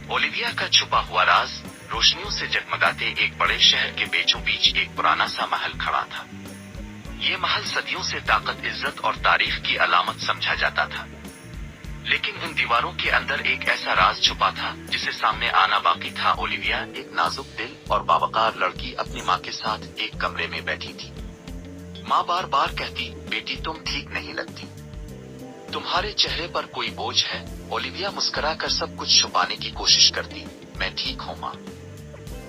Olivia का छुपा हुआ राज। रोशनियों से जगमगाते एक बड़े शहर के बीचों बीच एक पुराना सा महल खड़ा था। ये महल सदियों से ताकत, इज्जत और तारीफ की अलामत समझा जाता था, लेकिन उन दीवारों के अंदर एक ऐसा राज छुपा था जिसे सामने आना बाकी था। ओलिविया, एक नाजुक दिल और बावकार लड़की, अपनी माँ के साथ एक कमरे में बैठी थी। माँ बार बार कहती, बेटी तुम ठीक नहीं लगती, तुम्हारे चेहरे पर कोई बोझ है। ओलिविया मुस्कुराकर सब कुछ छुपाने की कोशिश करती। मैं ठीक हूँ माँ।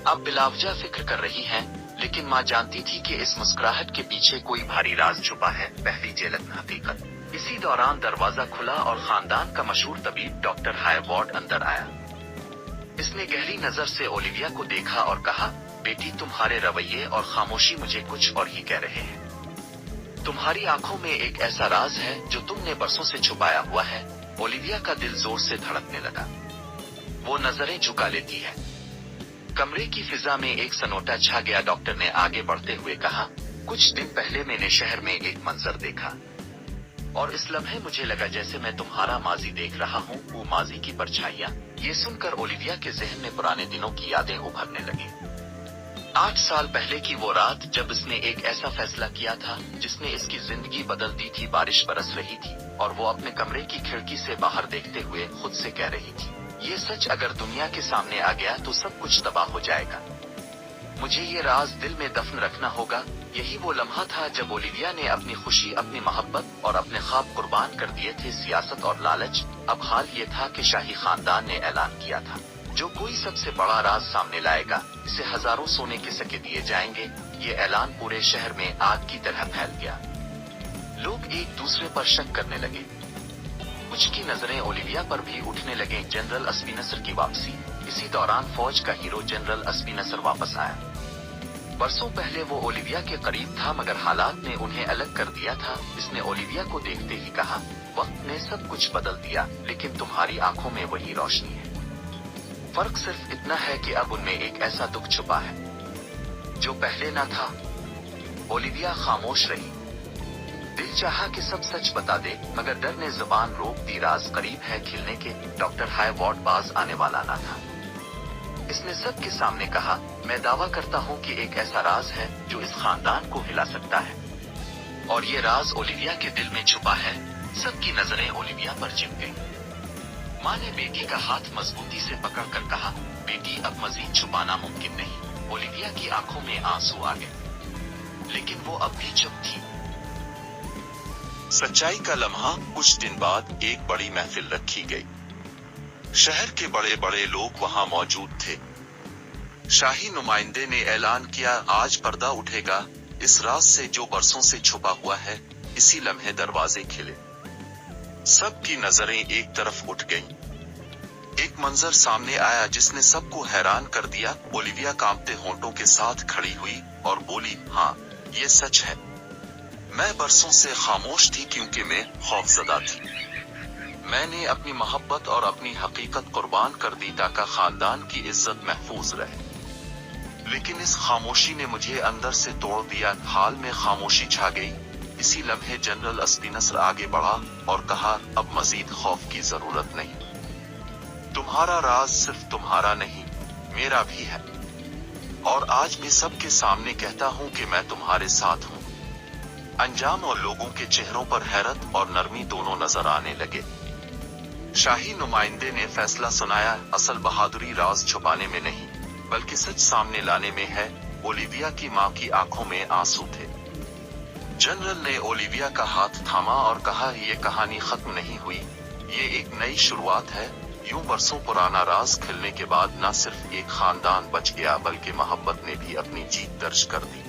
अब बिलावजा फिक्र कर रही हैं, लेकिन माँ जानती थी कि इस मुस्कुराहट के पीछे कोई भारी राज छुपा है। पहली जेलत हकीकत। इसी दौरान दरवाजा खुला और खानदान का मशहूर तबीब डॉक्टर हायवॉर्ड अंदर आया। इसने गहरी नजर से ओलिविया को देखा और कहा, बेटी तुम्हारे रवैये और खामोशी मुझे कुछ और ही कह रहे हैं। तुम्हारी आंखों में एक ऐसा राज है जो तुमने बरसों से छुपाया हुआ है। ओलिविया का दिल जोर से धड़कने लगा। वो नजरें झुका लेती है। कमरे की फिजा में एक सन्नाटा छा गया। डॉक्टर ने आगे बढ़ते हुए कहा, कुछ दिन पहले मैंने शहर में एक मंजर देखा और इस लम्हे मुझे लगा जैसे मैं तुम्हारा माजी देख रहा हूँ, वो माजी की परछाइयाँ। ये सुनकर ओलिविया के जहन में पुराने दिनों की यादें उभरने लगी। 8 साल पहले की वो रात जब इसने एक ऐसा फैसला किया था जिसने इसकी जिंदगी बदल दी थी। बारिश बरस रही थी और वो अपने कमरे की खिड़की से बाहर देखते हुए खुद से कह रही थी, ये सच अगर दुनिया के सामने आ गया तो सब कुछ तबाह हो जाएगा। मुझे ये राज दिल में दफन रखना होगा। यही वो लम्हा था जब ओलिविया ने अपनी खुशी, अपनी मोहब्बत और अपने ख्वाब कुर्बान कर दिए थे सियासत और लालच। अब हाल ये था कि शाही खानदान ने ऐलान किया था, जो कोई सबसे बड़ा राज सामने लाएगा इसे हजारों सोने के सिक्के दिए जाएंगे। ये ऐलान पूरे शहर में आग की तरह फैल गया। लोग एक दूसरे पर शक करने लगे। कुछ की नजरें ओलिविया पर भी उठने लगे। जनरल स्पिनसर की वापसी। इसी दौरान फौज का हीरो जनरल स्पिनसर वापस आया। बरसों पहले वो ओलिविया के करीब था, मगर हालात ने उन्हें अलग कर दिया था। इसने ओलिविया को देखते ही कहा, वक्त ने सब कुछ बदल दिया, लेकिन तुम्हारी आंखों में वही रोशनी है। फर्क सिर्फ इतना है कि अब उनमें एक ऐसा दुख छुपा है जो पहले न था। ओलिविया खामोश रही। दिल चाहा कि सब सच बता दे, मगर डर ने जुबान रोक दी। राज करीब है खिलने के। डॉक्टर हायवॉर्ड बाज आने वाला न था। इसने सबके सामने कहा, मैं दावा करता हूँ कि एक ऐसा राज है जो इस खानदान को हिला सकता है, और ये राज ओलिविया के दिल में छुपा है। सबकी नजरें ओलिविया पर चिप गईं। माँ ने बेटी का हाथ मजबूती से पकड़कर कहा, बेटी अब मजीद छुपाना मुमकिन नहीं। ओलिविया की आंखों में आंसू आ गए, लेकिन वो अब भी चुप थी। सच्चाई का लम्हा। कुछ दिन बाद एक बड़ी महफिल रखी गई। शहर के बड़े बड़े लोग वहां मौजूद थे। शाही नुमाइंदे ने ऐलान किया, आज पर्दा उठेगा। इस राज से जो बरसों से छुपा हुआ है, इसी लम्हे दरवाजे खिले। सबकी नजरें एक तरफ उठ गईं। एक मंजर सामने आया जिसने सबको हैरान कर दिया। ओलिविया कांपते होंठों के साथ खड़ी हुई और बोली, हाँ ये सच है। मैं बरसों से खामोश थी क्योंकि मैं खौफजदा थी। मैंने अपनी मोहब्बत और अपनी हकीकत कुर्बान कर दी ताकि खानदान की इज्जत महफूज रहे, लेकिन इस खामोशी ने मुझे अंदर से तोड़ दिया। हाल में खामोशी छा गई। इसी लम्हे जनरल स्पिनसर आगे बढ़ा और कहा, अब मजीद खौफ की जरूरत नहीं। तुम्हारा राज सिर्फ तुम्हारा नहीं, मेरा भी है, और आज मैं सबके सामने कहता हूँ कि मैं तुम्हारे साथ हूँ। अंजाम और लोगों के चेहरों पर हैरत और नरमी दोनों नजर आने लगे। शाही नुमाइंदे ने फैसला सुनाया, असल बहादुरी राज छुपाने में नहीं, बल्कि सच सामने लाने में है। ओलिविया की माँ की आंखों में आंसू थे। जनरल ने ओलिविया का हाथ थामा और कहा, ये कहानी खत्म नहीं हुई, ये एक नई शुरुआत है। यूं बरसों पुराना राज खिलने के बाद न सिर्फ एक खानदान बच गया, बल्कि मोहब्बत ने भी अपनी जीत दर्ज कर दी।